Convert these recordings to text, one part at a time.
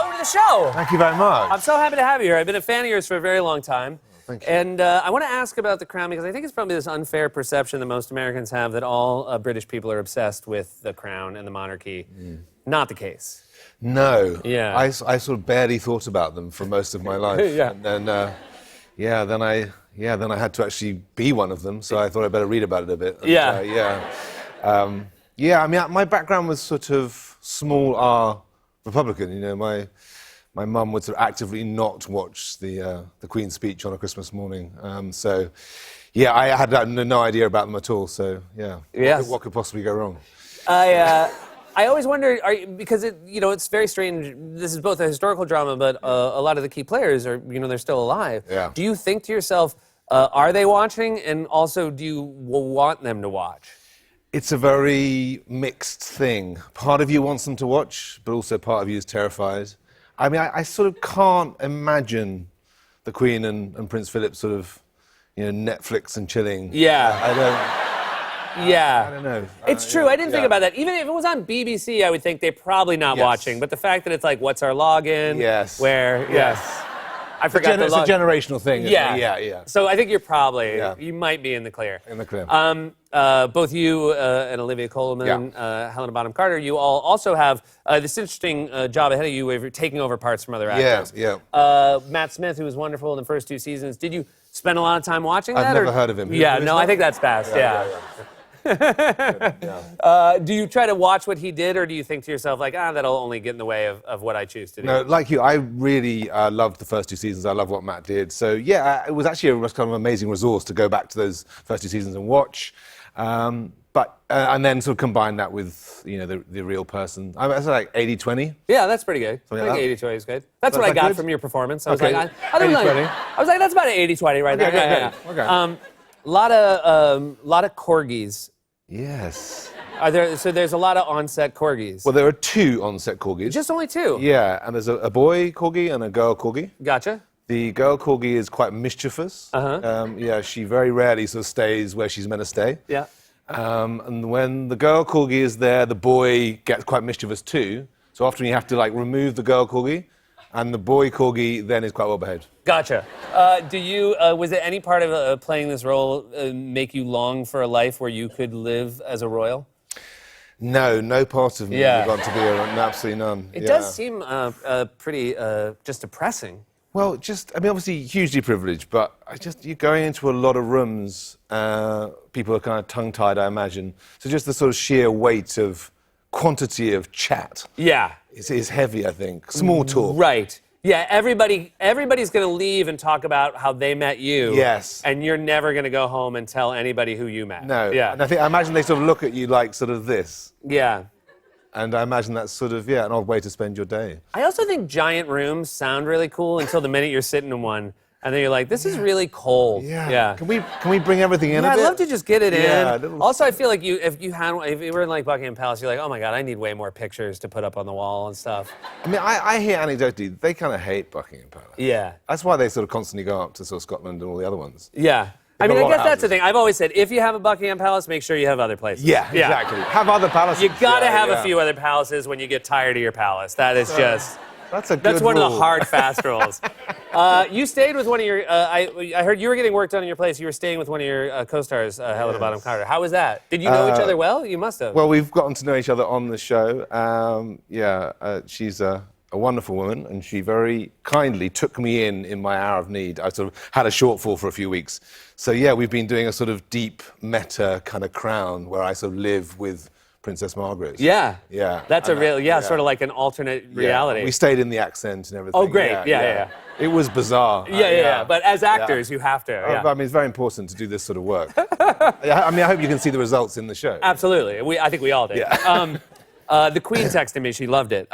welcome to the show. Thank you very much. I'm so happy to have you here. I've been a fan of yours for a very long time. Thank you. And I want to ask about The Crown because I think it's probably this unfair perception that most Americans have that all British people are obsessed with the Crown and the monarchy. Not the case. No. Yeah. I sort of barely thought about them for most of my life. Yeah. And then, then I had to actually be one of them, so I thought I'd better read about it a bit. And, I mean, my background was sort of small R Republican. You know, my mum would sort of actively not watch the Queen's speech on a Christmas morning. I had no idea about them at all. So, what could possibly go wrong? I always wonder, because it's very strange. This is both a historical drama, but a lot of the key players are, they're still alive. Yeah. Do you think to yourself, are they watching? And also, do you want them to watch? It's a very mixed thing. Part of you wants them to watch, but also part of you is terrified. I mean, I sort of can't imagine the Queen and Prince Philip sort of, Netflix and chilling. Yeah. I don't know. It's true. I didn't think about that. Even if it was on BBC, I would think they're probably not watching. But the fact that it's like, what's our login? Yes. Where? Yes. I forgot the It's a generational thing. Yeah. So I think you're probably, you might be in the clear. In the clear. Both you and Olivia Colman, Helena Bonham Carter, you all also have this interesting job ahead of you where you're taking over parts from other actors. Matt Smith, who was wonderful in the first 2 seasons. Did you spend a lot of time watching that? I've never heard of him. I think that's best. Do you try to watch what he did, or do you think to yourself, like, that'll only get in the way of what I choose to do? No, like you, I really loved the first 2 seasons. I love what Matt did. So, it was actually a kind of amazing resource to go back to those first 2 seasons and watch. And then sort of combine that with, the real person. I was like 80-20. Yeah, that's pretty good. I think 80-20 is good. That's what I got from your performance. I was like, that's about an 80-20 right there. Okay. A lot of corgis. Yes. So there's a lot of on-set corgis. Well, there are 2 on-set corgis. Just only 2? Yeah, and there's a boy corgi and a girl corgi. Gotcha. The girl corgi is quite mischievous. She very rarely sort of stays where she's meant to stay. Yeah. And when the girl corgi is there, the boy gets quite mischievous too. So often you have to remove the girl corgi, and the boy corgi then is quite well behaved. Gotcha. Was it any part of playing this role make you long for a life where you could live as a royal? No part of me would want to be absolutely none. It does seem pretty just depressing. Well, obviously hugely privileged, but you're going into a lot of rooms, people are kind of tongue-tied, I imagine. So just the sort of sheer weight of quantity of chat. Yeah. Is heavy, I think. Small talk. Right. Yeah, everybody's going to leave and talk about how they met you. Yes. And you're never going to go home and tell anybody who you met. No. Yeah. And I imagine they sort of look at you like sort of this. Yeah. And I imagine that's sort of, an odd way to spend your day. I also think giant rooms sound really cool until the minute you're sitting in one, and then you're like, this is really cold. Yeah. Can we bring everything in a bit? I'd love to just get it in. Little... Also, I feel like if you were in Buckingham Palace, you're like, oh my God, I need way more pictures to put up on the wall and stuff. I mean, I hear anecdotally, they kind of hate Buckingham Palace. Yeah. That's why they sort of constantly go up to sort of Scotland and all the other ones. Yeah. I mean, I guess that's the thing. I've always said, if you have a Buckingham Palace, make sure you have other places. Yeah, exactly. Have other palaces. You gotta have a few other palaces when you get tired of your palace. That is just... That's one of the hard, fast rules. You stayed with one of your... I heard you were getting work done in your place. You were staying with one of your co-stars, Helena Bonham Carter. How was that? Did you know each other well? You must have. Well, we've gotten to know each other on the show. She's a wonderful woman, and she very kindly took me in my hour of need. I sort of had a shortfall for a few weeks. So, we've been doing a sort of deep meta kind of Crown where I sort of live with Princess Margaret. Yeah. Yeah. That's sort of like an alternate reality. We stayed in the accent and everything. Oh, great. Yeah. It was bizarre. Yeah. But as actors, you have to. Yeah. I mean, it's very important to do this sort of work. I hope you can see the results in the show. Absolutely. I think we all did. Yeah. The Queen texted me. She loved it.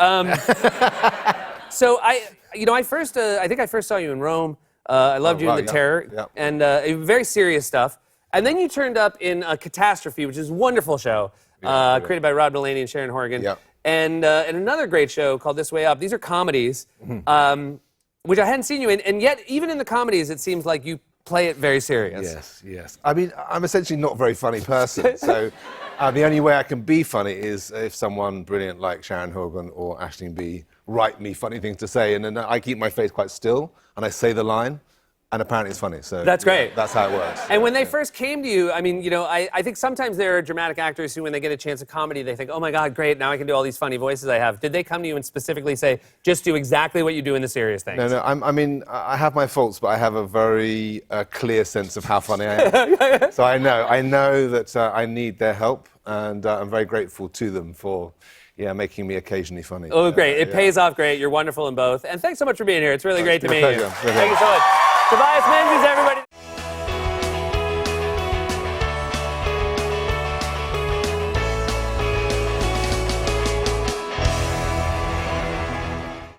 So I think I first saw you in Rome. I loved you in The Terror, and very serious stuff. And then you turned up in Catastrophe, which is a wonderful show, created by Rob Delaney and Sharon Horgan. Yeah. And another great show called This Way Up. These are comedies, which I hadn't seen you in, and yet even in the comedies, it seems like you play it very serious. Yes. I mean, I'm essentially not a very funny person, so the only way I can be funny is if someone brilliant like Sharon Horgan or Aisling Bea write me funny things to say, and then I keep my face quite still, and I say the line, and apparently it's funny. So that's great. That's how it works. And when they first came to you, I mean, you know, I think sometimes there are dramatic actors who, when they get a chance at comedy, they think, oh my God, great, now I can do all these funny voices I have. Did they come to you and specifically say, just do exactly what you do in the serious things? No, I mean, I have my faults, but I have a very clear sense of how funny I am. So I know that I need their help, and I'm very grateful to them for, making me occasionally funny. Oh, great. It pays off great. You're wonderful in both. And thanks so much for being here. It's really great to meet you. Pleasure. Thank you so much. Tobias Menzies.